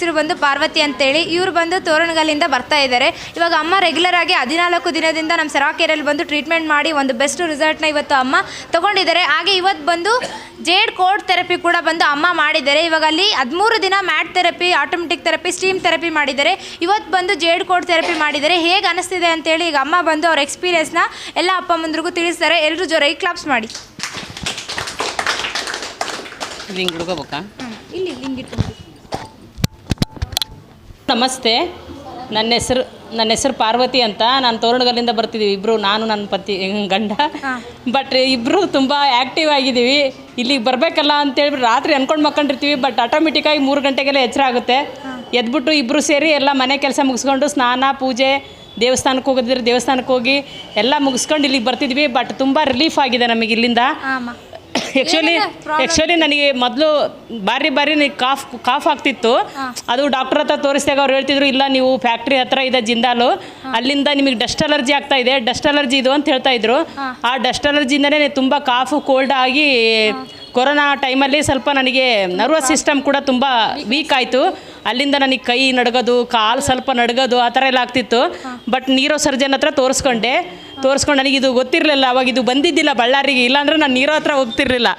ಹೆಸರು ಬಂದು ಪಾರ್ವತಿ ಅಂತೇಳಿ. ಇವರು ಬಂದು ತೋರಣಗಲ್ಲಿಂದ ಬರ್ತಾ ಇದ್ದಾರೆ. ಇವಾಗ ಅಮ್ಮ ರೆಗ್ಯುಲರ್ ಆಗಿ 14 ದಿನದಿಂದ ನಮ್ಮ ಸರಾ ಕೇರಲ್ಲಿ ಬಂದು ಟ್ರೀಟ್ಮೆಂಟ್ ಮಾಡಿ ಒಂದು ಬೆಸ್ಟ್ ರಿಸಲ್ಟ್ನ ಇವತ್ತು ಅಮ್ಮ ತೊಗೊಂಡಿದ್ದಾರೆ. ಹಾಗೆ ಇವತ್ತು ಬಂದು ಜೇಡ್ ಕೋಡ್ ಥೆರಪಿ ಕೂಡ ಬಂದು ಅಮ್ಮ ಮಾಡಿದ್ದಾರೆ. ಇವಾಗ ಅಲ್ಲಿ 13 ದಿನ mat therapy, automatic therapy, steam therapy ಮಾಡಿದ್ದಾರೆ. ಇವತ್ತು ಬಂದು ಜೇಡ್ ಕೋಡ್ ಥೆರಪಿ ಮಾಡಿದ್ದಾರೆ. ಹೇಗೆ ಅನಿಸ್ತಿದೆ ಅಂತೇಳಿ ಈಗ ಅಮ್ಮ ಬಂದು ಅವ್ರ ಎಕ್ಸ್ಪೀರಿಯನ್ಸ್ನ ಎಲ್ಲ ಅಪ್ಪ ಮುಂದ್ರಿಗೂ ತಿಳಿಸ್ತಾರೆ. ಎಲ್ಲರೂ ಜೋರಾಗಿ ಕ್ಲಾಪ್ಸ್ ಮಾಡಿ. ನಮಸ್ತೆ, ನನ್ನ ಹೆಸರು ಪಾರ್ವತಿ ಅಂತ. ನಾನು ತೋರಣಗಲ್ಲಿಂದ ಬರ್ತಿದ್ದೀವಿ ಇಬ್ಬರು, ನಾನು ನನ್ನ ಪತಿ ಗಂಡ. ಬಟ್ ಇಬ್ಬರು ತುಂಬ ಆ್ಯಕ್ಟಿವ್ ಆಗಿದ್ದೀವಿ. ಇಲ್ಲಿಗೆ ಬರಬೇಕಲ್ಲ ಅಂತೇಳಿ ರಾತ್ರಿ ಅಂದ್ಕೊಂಡು ಮಕ್ಕೊಂಡಿರ್ತೀವಿ. ಬಟ್ ಆಟೋಮೆಟಿಕ್ಕಾಗಿ 3 ಗಂಟೆಗೆಲ್ಲ ಎಚ್ಚರ ಆಗುತ್ತೆ. ಎದ್ಬಿಟ್ಟು ಇಬ್ಬರು ಸೇರಿ ಎಲ್ಲ ಮನೆ ಕೆಲಸ ಮುಗಿಸ್ಕೊಂಡು ಸ್ನಾನ ಪೂಜೆ, ದೇವಸ್ಥಾನಕ್ಕೆ ಹೋಗಿದ್ರೆ ದೇವಸ್ಥಾನಕ್ಕೆ ಹೋಗಿ ಎಲ್ಲ ಮುಗಿಸ್ಕೊಂಡು ಇಲ್ಲಿಗೆ ಬರ್ತಿದ್ವಿ. ಬಟ್ ತುಂಬ ರಿಲೀಫ್ ಆಗಿದೆ ನಮಗೆ ಇಲ್ಲಿಂದ. ಆ್ಯಕ್ಚುಲಿ ನನಗೆ ಮೊದಲು ಬಾರಿ ಕಾಫ್ ಆಗ್ತಿತ್ತು. ಅದು ಡಾಕ್ಟರ್ ಹತ್ರ ತೋರಿಸಿದಾಗ ಅವ್ರು ಹೇಳ್ತಿದ್ರು, ಇಲ್ಲ ನೀವು ಫ್ಯಾಕ್ಟ್ರಿ ಹತ್ರ ಇದೆ ಜಿಂದಾಲು, ಅಲ್ಲಿಂದ ನಿಮಗೆ ಡಸ್ಟ್ ಅಲರ್ಜಿ ಆಗ್ತಾ ಇದೆ, ಡಸ್ಟ್ ಅಲರ್ಜಿ ಇದು ಅಂತ ಹೇಳ್ತಾ ಇದ್ರು. ಆ ಡಸ್ಟ್ ಅಲರ್ಜಿಯಿಂದನೇ ತುಂಬ ಕಾಫು ಕೋಲ್ಡ್ ಆಗಿ ಕೊರೋನಾ ಟೈಮಲ್ಲಿ ಸ್ವಲ್ಪ ನನಗೆ ನರ್ವಸ್ ಸಿಸ್ಟಮ್ ಕೂಡ ತುಂಬ ವೀಕ್ ಆಯಿತು. ಅಲ್ಲಿಂದ ನನಗೆ ಕೈ ನಡ್ಗೋದು, ಕಾಲು ಸ್ವಲ್ಪ ನಡ್ಗೋದು ಆ ಥರ ಎಲ್ಲ ಆಗ್ತಿತ್ತು. ಬಟ್ ನೀರೋ ಸರ್ಜನ್ ಹತ್ರ ತೋರಿಸ್ಕೊಂಡು ನನಗೆ ಇದು ಗೊತ್ತಿರಲಿಲ್ಲ. ಅವಾಗ ಇದು ಬಂದಿದ್ದಿಲ್ಲ ಬಳ್ಳಾರಿಗೆ, ಇಲ್ಲಾಂದರೆ ನಾನು ನೀರೋ ಹತ್ರ ಹೋಗ್ತಿರ್ಲಿಲ್ಲ.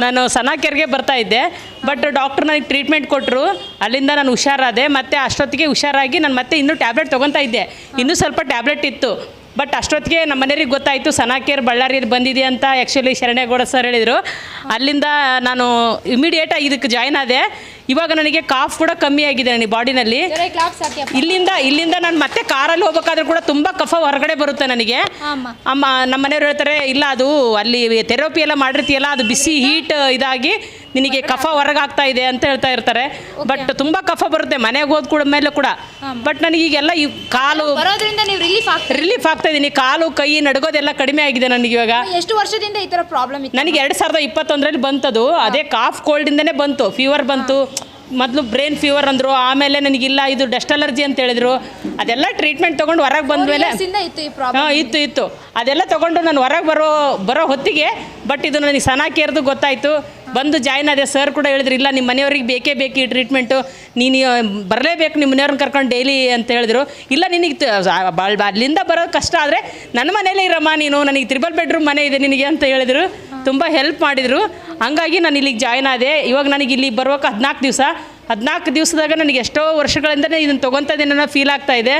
ನಾನು ಸನಾ ಕೇರ್ಗೆ ಬರ್ತಾಯಿದ್ದೆ. ಬಟ್ ಡಾಕ್ಟ್ರ್ ನನಗೆ ಟ್ರೀಟ್ಮೆಂಟ್ ಕೊಟ್ಟರು. ಅಲ್ಲಿಂದ ನಾನು ಹುಷಾರಾದೆ. ಮತ್ತು ಅಷ್ಟೊತ್ತಿಗೆ ಹುಷಾರಾಗಿ ನಾನು ಮತ್ತೆ ಇನ್ನೂ ಟ್ಯಾಬ್ಲೆಟ್ ತೊಗೊತಾ ಇದ್ದೆ. ಇನ್ನೂ ಸ್ವಲ್ಪ ಟ್ಯಾಬ್ಲೆಟ್ ಇತ್ತು. ಬಟ್ ಅಷ್ಟೊತ್ತಿಗೆ ನಮ್ಮ ಮನೆಯವ್ರಿಗೆ ಗೊತ್ತಾಯಿತು ಸನಾ ಕೇರ್ ಬಳ್ಳಾರಿಯಲ್ಲಿ ಬಂದಿದೆ ಅಂತ. ಆ್ಯಕ್ಚುಲಿ ಶರಣೇಗೌಡ ಸರ್ ಹೇಳಿದರು. ಅಲ್ಲಿಂದ ನಾನು ಇಮಿಡಿಯೇಟಾಗಿ ಇದಕ್ಕೆ ಜಾಯ್ನ್ ಆದೆ. ಇವಾಗ ನನಗೆ ಕಾಫ್ ಕೂಡ ಕಮ್ಮಿ ಆಗಿದೆ ನನಗೆ ಬಾಡಿನಲ್ಲಿ. ಇಲ್ಲಿಂದ ನಾನು ಮತ್ತೆ ಕಾರಲ್ಲಿ ಹೋಗ್ಬೇಕಾದ್ರೂ ಕೂಡ ತುಂಬ ಕಫ ಹೊರಗಡೆ ಬರುತ್ತೆ ನನಗೆ. ಅಮ್ಮ ನಮ್ಮ ಮನೆಯವ್ರು ಹೇಳ್ತಾರೆ, ಇಲ್ಲ ಅದು ಅಲ್ಲಿ ಥೆರಪಿ ಎಲ್ಲ ಮಾಡಿರ್ತೀಯಲ್ಲ, ಅದು ಬಿಸಿ ಹೀಟ್ ಇದಾಗಿ ನಿನಗೆ ಕಫ ಹೊರಗಾಗ್ತಾ ಇದೆ ಅಂತ ಹೇಳ್ತಾ ಇರ್ತಾರೆ. ಬಟ್ ತುಂಬ ಕಫ ಬರುತ್ತೆ ಮನೆಗೆ ಹೋದ ಕೂಡ ಮೇಲೆ ಕೂಡ. ಬಟ್ ನನಗೀಗೆಲ್ಲ ಈ ಕಾಲು ರಿಲೀಫ್ ಆಗ್ತಾ ಇದ್ದೀನಿ. ಕಾಲು ಕೈ ನಡ್ಗೋದೆಲ್ಲ ಕಡಿಮೆ ಆಗಿದೆ ನನಗೆ. ಇವಾಗ ಎಷ್ಟು ವರ್ಷದಿಂದ ಈ ಥರ ಪ್ರಾಬ್ಲಮ್ ಇತ್ತು? ನನಗೆ 2021ರಲ್ಲಿ ಬಂತದು. ಅದೇ ಕಾಫ್ ಕೋಲ್ಡಿಂದನೇ ಬಂತು, ಫೀವರ್ ಬಂತು. ಮೊದಲು ಬ್ರೈನ್ ಫೀವರ್ ಅಂದರು, ಆಮೇಲೆ ನನಗಿಲ್ಲ ಇದು ಡಸ್ಟ್ ಅಲರ್ಜಿ ಅಂತ ಹೇಳಿದ್ರು. ಅದೆಲ್ಲ ಟ್ರೀಟ್ಮೆಂಟ್ ತೊಗೊಂಡು ಹೊರಗೆ ಬಂದ ಮೇಲೆ ಇತ್ತು ಅದೆಲ್ಲ ತೊಗೊಂಡು ನಾನು ಹೊರಗೆ ಬರೋ ಹೊತ್ತಿಗೆ ಬಟ್ ಇದು ನನಗೆ ಸನಾ ಕೇರ್ದು ಗೊತ್ತಾಯಿತು. ಬಂದು ಜಾಯ್ನ್ ಆದೆ. ಸರ್ ಕೂಡ ಹೇಳಿದ್ರು, ಇಲ್ಲ ನಿಮ್ಮ ಮನೆಯವ್ರಿಗೆ ಬೇಕೇ ಬೇಕು ಈ ಟ್ರೀಟ್ಮೆಂಟು, ನೀನು ಬರಲೇಬೇಕು ನಿಮ್ಮ ಮನೆಯವ್ರನ್ನ ಕರ್ಕೊಂಡು ಡೈಲಿ ಅಂತ ಹೇಳಿದ್ರು. ಇಲ್ಲ ನಿನಗೆ ಅಲ್ಲಿಂದ ಬರೋದು ಕಷ್ಟ ಆದರೆ ನನ್ನ ಮನೇಲೇ ಇರಮ್ಮ ನೀನು, ನನಗೆ 3 ಬೆಡ್ರೂಮ್ ಮನೆ ಇದೆ ನಿನಗೆ ಅಂತ ಹೇಳಿದರು. ತುಂಬ ಹೆಲ್ಪ್ ಮಾಡಿದರು. ಹಂಗಾಗಿ ನಾನು ಇಲ್ಲಿಗೆ ಜಾಯ್ನ್ ಆದೆ. ಇವಾಗ ನನಗೆ ಇಲ್ಲಿ ಬರುವಾಗ 14 ದಿವಸದಾಗ ನನಗೆ ಎಷ್ಟೋ ವರ್ಷಗಳಿಂದನೇ ಇದನ್ನು ತೊಗೊತಾ ಇದ್ದೀನಿ ಅನ್ನೋ ಫೀಲ್ ಆಗ್ತಾ ಇದೆ.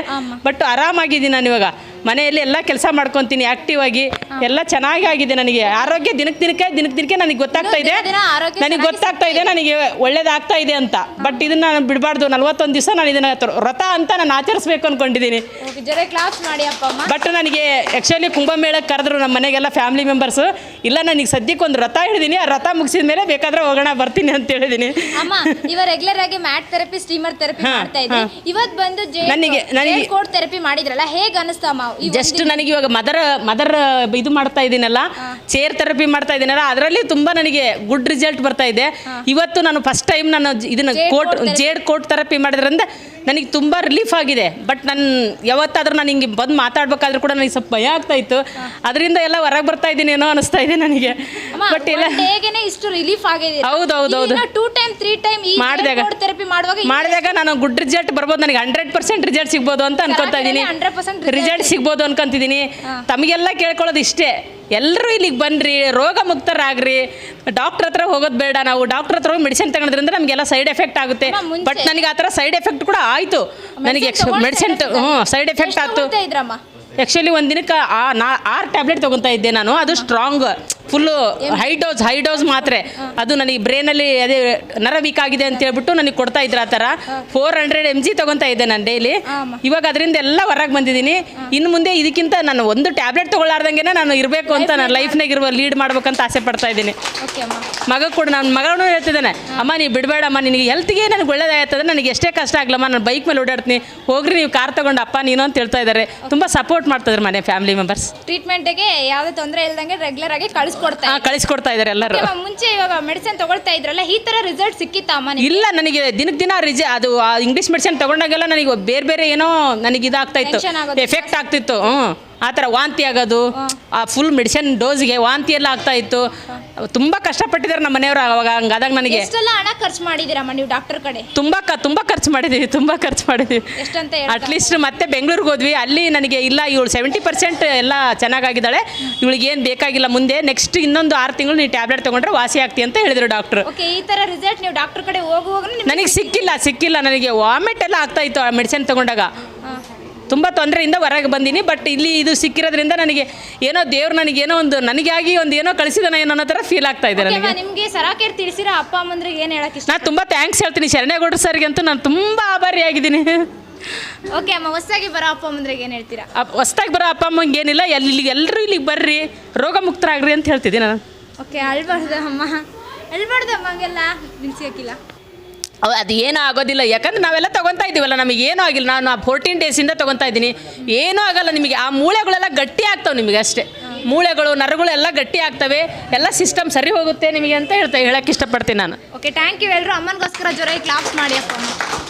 ಬಟ್ ಆರಾಮಾಗಿದ್ದೀನಿ ನಾನು ಇವಾಗ. ಮನೆಯಲ್ಲಿ ಎಲ್ಲ ಕೆಲಸ ಮಾಡ್ಕೊತೀನಿ ಆ್ಯಕ್ಟಿವ್ ಆಗಿ. ಎಲ್ಲ ಚೆನ್ನಾಗಿ ಆಗಿದೆ ನನಗೆ. ಆರೋಗ್ಯ ದಿನಕ್ಕೆ ನನಗೆ ಗೊತ್ತಾಗ್ತಾ ಇದೆ ನನಗೆ ಒಳ್ಳೇದಾಗ್ತಾ ಇದೆ ಅಂತ. ಬಟ್ ಇದನ್ನು ನಾನು ಬಿಡಬಾರ್ದು. 41 ದಿವಸ ನಾನು ಇದನ್ನು ವ್ರತ ಅಂತ ನಾನು ಆಚರಿಸ್ಬೇಕು ಅಂದ್ಕೊಂಡಿದ್ದೀನಿ. ಬಟ್ ನನಗೆ ಆ್ಯಕ್ಚುಲಿ ಕುಂಭಮೇಳಕ್ಕೆ ಕರೆದ್ರು ನಮ್ಮ ಮನೆಗೆಲ್ಲ ಫ್ಯಾಮಿಲಿ ಮೆಂಬರ್ಸು. ಇಲ್ಲ ನನಗೆ ಸದ್ಯಕ್ಕೆ ಒಂದು ವ್ರತ ಹಿಡಿದೀನಿ, ಆ ವ್ರತ ಮುಗಿಸಿದ ಮೇಲೆ ಬೇಕಾದ್ರೆ ಹೋಗೋಣ ಬರ್ತೀನಿ ಅಂತ ಹೇಳಿದ್ದೀನಿ. ರೆಗ್ಯುಲರ್ ಆಗಿ ಮ್ಯಾಟ್ ಥೆರಪಿ, ಸ್ಟೀಮರ್ ಥೆರಪಿ ಮಾಡ್ತಾ ಇದ್ದೆ. ಇವತ್ತು ಬಂದು ನನಗೆ ಕೋಡ್ ಥೆರಪಿ ಮಾಡಿದ್ರಲ್ಲ, ಹೇಗೆ ಅನಿಸ್ತಮ್ಮ? ಜಸ್ಟ್ ನನಗೆ ಇವಾಗ ಮದರ್ ಇದು ಮಾಡ್ತಾ ಇದ್ದೀನಲ್ಲ, ಚೇರ್ ಥೆರಪಿ ಮಾಡ್ತಾ ಇದ್ದೀನಲ್ಲ, ಅದರಲ್ಲಿ ತುಂಬ ನನಗೆ ಗುಡ್ ರಿಸಲ್ಟ್ ಬರ್ತಾ ಇದೆ. ಇವತ್ತು ನಾನು ಫಸ್ಟ್ ಟೈಮ್ ನಾನು ಇದನ್ನು ಜೇಡ್ ಕೋಟ್ ಥೆರಪಿ ಮಾಡಿದ್ರಿಂದ ನನಗೆ ತುಂಬ ರಿಲೀಫ್ ಆಗಿದೆ. ಬಟ್ ನಾನು ಯಾವತ್ತಾದ್ರೂ ನಾನು ಹಿಂಗೆ ಬಂದು ಮಾತಾಡ್ಬೇಕಾದ್ರೂ ಕೂಡ ನನಗೆ ಸ್ವಲ್ಪ ಭಯ ಆಗ್ತಾ ಇತ್ತು. ಅದರಿಂದ ಎಲ್ಲ ಹೊರಗೆ ಬರ್ತಾ ಇದ್ದೀನಿ ಏನೋ ಅನಿಸ್ತಾ ಇದೆ ನನಗೆ. ಬಟ್ ಇಲ್ಲ, ಇಷ್ಟು ರಿಲೀಫ್ ಆಗಿದೆ. ಹೌದು 2 ಟೈಮ್ 3 ಟೈಮ್ ಮಾಡಿದಾಗ ನಾನು ಗುಡ್ ರಿಸಲ್ಟ್ ಬರ್ಬೋದು. ನನಗೆ 100% ರಿಸಲ್ಟ್ ಸಿಗ್ಬೋದು ಅಂತ ಅನ್ಕೊತಾ ಇದ್ದೀನಿ. ರಿಸಲ್ಟ್ ಸಿಗ್ಬೋದು ಅನ್ಕೊಂತಿದ್ದೀನಿ. ತಮಗೆಲ್ಲ ಕೇಳ್ಕೊಳ್ಳೋದು ಇಷ್ಟೇ, ಎಲ್ಲರೂ ಇಲ್ಲಿಗೆ ಬನ್ನಿರಿ, ರೋಗ ಮುಕ್ತರಾಗ್ರಿ. ಡಾಕ್ಟ್ರ್ ಹತ್ರ ಹೋಗೋದು ಬೇಡ. ನಾವು ಡಾಕ್ಟ್ರ್ ಹತ್ರ ಹೋಗಿ ಮೆಡಿಸಿನ್ ತಗೊಳೋದ್ರಿಂದ ನಮಗೆಲ್ಲ ಸೈಡ್ ಎಫೆಕ್ಟ್ ಆಗುತ್ತೆ. ಬಟ್ ನನಗೆ ಆ ಥರ ಸೈಡ್ ಎಫೆಕ್ಟ್ ಕೂಡ ಆಯಿತು. ನನಗೆ ಮೆಡಿಸಿನ್ ಸೈಡ್ ಎಫೆಕ್ಟ್ ಆಯಿತು. ಆ್ಯಕ್ಚುಲಿ ಒಂದು ದಿನಕ್ಕೆ 6 ಟ್ಯಾಬ್ಲೆಟ್ ತೊಗೊತಾ ಇದ್ದೆ ನಾನು. ಅದು ಸ್ಟ್ರಾಂಗ್, ಫುಲ್ಲು ಹೈ ಡೋಸ್ ಮಾತ್ರೆ. ಅದು ನನಗೆ ಬ್ರೈನಲ್ಲಿ ಅದೇ ನರ ವೀಕ್ ಆಗಿದೆ ಅಂತ ಹೇಳ್ಬಿಟ್ಟು ನನಗೆ ಕೊಡ್ತಾ ಇದ್ರು. ಆ ಥರ 400 mg ತೊಗೊತಾ ಇದ್ದೆ ನಾನು ಡೈಲಿ. ಇವಾಗ ಅದರಿಂದ ಎಲ್ಲ ಹೊರಗೆ ಬಂದಿದ್ದೀನಿ. ಇನ್ನು ಮುಂದೆ ಇದಕ್ಕಿಂತ ನಾನು ಒಂದು ಟ್ಯಾಬ್ಲೆಟ್ ತೊಗೊಳ್ಳಾರ್ದಂಗೆ ನಾನು ಇರಬೇಕು ಅಂತ, ನಾನು ಲೈಫ್ನಾಗ ಲೀಡ್ ಮಾಡ್ಬೇಕಂತ ಆಸೆ ಪಡ್ತಾ ಇದ್ದೀನಿ. ಮಗ ಕೂಡ ನನ್ನ ಮಗಳೂ ಹೇಳ್ತಿದ್ದಾನೆ, ಅಮ್ಮ ನೀವು ಬಿಡಬೇಡಮ್ಮ, ನಿನಗೆ ಹೆಲ್ತ್ಗೆ ನನಗೆ ಒಳ್ಳೇದಾಗ್ತದೆ, ನನಗೆ ಎಷ್ಟೇ ಕಷ್ಟ ಆಗ್ಲಮ್ಮ, ನಾನು ಬೈಕ್ ಮೇಲೆ ಓಡಾಡ್ತೀನಿ, ಹೋಗ್ರಿ ನೀವು ಕಾರ್ ತೊಗೊಂಡು ಅಪ್ಪ ನೀನು ಅಂತ ಹೇಳ್ತಾ ಇದ್ದಾರೆ. ತುಂಬ ಸಪೋರ್ಟ್ ಮಾಡ್ತಿದ್ರು ಮನೆ ಫ್ಯಾಮಿಲಿ ಮೆಂಬರ್ಸ್. ಟ್ರೀಟ್ಮೆಂಟ್ಗೆ ಯಾವುದೇ ತೊಂದರೆ ಇಲ್ದಂಗೆ ರೆಗ್ಯುಲರ್ ಆಗಿ ಕಳಿಸ್ಕೊಡ್ತಾ ಇದ್ದಾರೆ ಎಲ್ಲರೂ. ಮುಂಚೆ ಇವಾಗ ಮೆಡಿಸಿನ್ ತಗೊಳ್ತಾ ಇದ್ರಲ್ಲ, ಈ ತರ ರಿಸಲ್ಟ್ ಸಿಕ್ಕಿತ್ತಾ ಅಮ್ಮ? ಇಲ್ಲ, ನನಗೆ ದಿನ ಅದು ಇಂಗ್ಲೀಷ್ ಮೆಡಿಸಿನ್ ತಗೊಂಡಾಗೆಲ್ಲ ನನಗೆ ಬೇರೆ ಏನೋ ನನಗೆ ಇದಾಗ್ತಾ ಇತ್ತು, ಎಫೆಕ್ಟ್ ಆಗ್ತಿತ್ತು. ಆ ಥರ ವಾಂತಿ ಆಗೋದು, ಆ ಫುಲ್ ಮೆಡಿಸಿನ್ ಡೋಸ್ಗೆ ವಾಂತಿ ಎಲ್ಲ ಆಗ್ತಾ ಇತ್ತು. ತುಂಬ ಕಷ್ಟಪಟ್ಟಿದ್ದಾರೆ ನಮ್ಮ ಮನೆಯವರು ಅವಾಗ. ಹಂಗಾದಾಗ ನನಗೆ ಎಷ್ಟೆಲ್ಲ ಹಣ ಖರ್ಚು ಮಾಡಿದ್ದೀರಮ್ಮ ನೀವು ಡಾಕ್ಟರ್ ಕಡೆ? ತುಂಬ ಖರ್ಚು ಮಾಡಿದ್ದೀವಿ. ಎಷ್ಟಂತ ಅಟ್ಲೀಸ್ಟ್ ಮತ್ತೆ ಬೆಂಗಳೂರಿಗೆ ಹೋದ್ವಿ. ಅಲ್ಲಿ ನನಗೆ ಇಲ್ಲ ಇವಳು 70% ಎಲ್ಲ ಚೆನ್ನಾಗಿದ್ದಾಳೆ, ಇವಳಿಗೆ ಏನು ಬೇಕಾಗಿಲ್ಲ, ಮುಂದೆ ನೆಕ್ಸ್ಟ್ ಇನ್ನೊಂದು 6 ತಿಂಗಳು ನೀವು ಟ್ಯಾಬ್ಲೆಟ್ ತೊಗೊಂಡ್ರೆ ವಾಸಿ ಆಗ್ತಿ ಅಂತ ಹೇಳಿದರು ಡಾಕ್ಟ್ರು. ಓಕೆ, ಈ ಥರ ರಿಸಲ್ಟ್ ನೀವು ಡಾಕ್ಟರ್ ಕಡೆ ಹೋಗುವಾಗ ನನಗೆ ಸಿಕ್ಕಿಲ್ಲ. ನನಗೆ ವಾಮಿಟ್ ಎಲ್ಲ ಆಗ್ತಾ ಇತ್ತು ಆ ಮೆಡಿಸಿನ್ ತೊಗೊಂಡಾಗ. ತುಂಬ ತೊಂದರೆಯಿಂದ ಹೊರಗೆ ಬಂದೀನಿ. ಬಟ್ ಇಲ್ಲಿ ಇದು ಸಿಕ್ಕಿರೋದ್ರಿಂದ ನನಗೆ ಏನೋ ದೇವ್ರು ನನಗೇನೋ ನನಗಾಗಿ ಏನೋ ಕಳಿಸಿದಾನ ಏನೋ ಅನ್ನೋ ಥರ ಫೀಲ್ ಆಗ್ತಾ ಇದೆ ನನಗೆ. ನಿಮಗೆ ಸರಾಕೇರ್ ತಿಳಿಸಿರೋ ಅಪ್ಪ ಅಮ್ಮಂದ್ರಿಗೆ ಏನು ಹೇಳಕ್ಕೆ ಇಷ್ಟ? ನಾನು ತುಂಬ ಥ್ಯಾಂಕ್ಸ್ ಹೇಳ್ತೀನಿ ಶರಣೇಗೌಡರು ಸರ್ಗೆ ಅಂತೂ. ನಾನು ತುಂಬ ಆಭಾರಿಯಾಗಿದ್ದೀನಿ. ಓಕೆ ಅಮ್ಮ, ಹೊಸದಾಗಿ ಬರೋ ಅಪ್ಪ ಅಮ್ಮಂದ್ರಿಗೆ ಏನು ಹೇಳ್ತೀರಾ? ಹೊಸ್ದಾಗಿ ಬರೋ ಅಪ್ಪ ಅಮ್ಮಂಗೆ ಏನಿಲ್ಲ, ಎಲ್ಲರೂ ಇಲ್ಲಿಗೆ ಬರ್ರಿ, ರೋಗ ಮುಕ್ತರಾಗ್ರಿ ಅಂತ ಹೇಳ್ತಿದ್ದೀನಿ ನಾನು. ಓಕೆ, ಅಳ್ಬಾರ್ದು ಅಮ್ಮ ಹಂಗೆಲ್ಲ ನಿಲ್ಸಿ ಹಾಕಿಲ್ಲ. ಅದು ಏನೂ ಆಗೋದಿಲ್ಲ, ಯಾಕಂದ್ರೆ ನಾವೆಲ್ಲ ತೊಗೊತಾ ಇದ್ದೀವಲ್ಲ, ನಮಗೆ ಏನೂ ಆಗಿಲ್ಲ. ನಾನು ಆ 14 ಡೇಸಿಂದ ತೊಗೊತಾ ಇದ್ದೀನಿ, ಏನೂ ಆಗಲ್ಲ ನಿಮಗೆ. ಆ ಮೂಳೆಗಳೆಲ್ಲ ಗಟ್ಟಿ ಆಗ್ತಾವೆ ನಿಮಗೆ ಅಷ್ಟೇ. ಮೂಳೆಗಳು ನರಗಳು ಎಲ್ಲ ಗಟ್ಟಿ ಆಗ್ತವೆ, ಎಲ್ಲ ಸಿಸ್ಟಮ್ ಸರಿ ಹೋಗುತ್ತೆ ನಿಮಗೆ ಅಂತ ಹೇಳಕ್ಕೆ ಇಷ್ಟಪಡ್ತೀನಿ ನಾನು. Okay, thank you. ಎಲ್ಲರೂ ಅಮ್ಮನಿಗೋಸ್ಕರ ಜೋರಾಗಿ ಕ್ಲಾಪ್ಸ್ ಮಾಡಿ ಅಪ್ಪ ಅಮ್ಮ.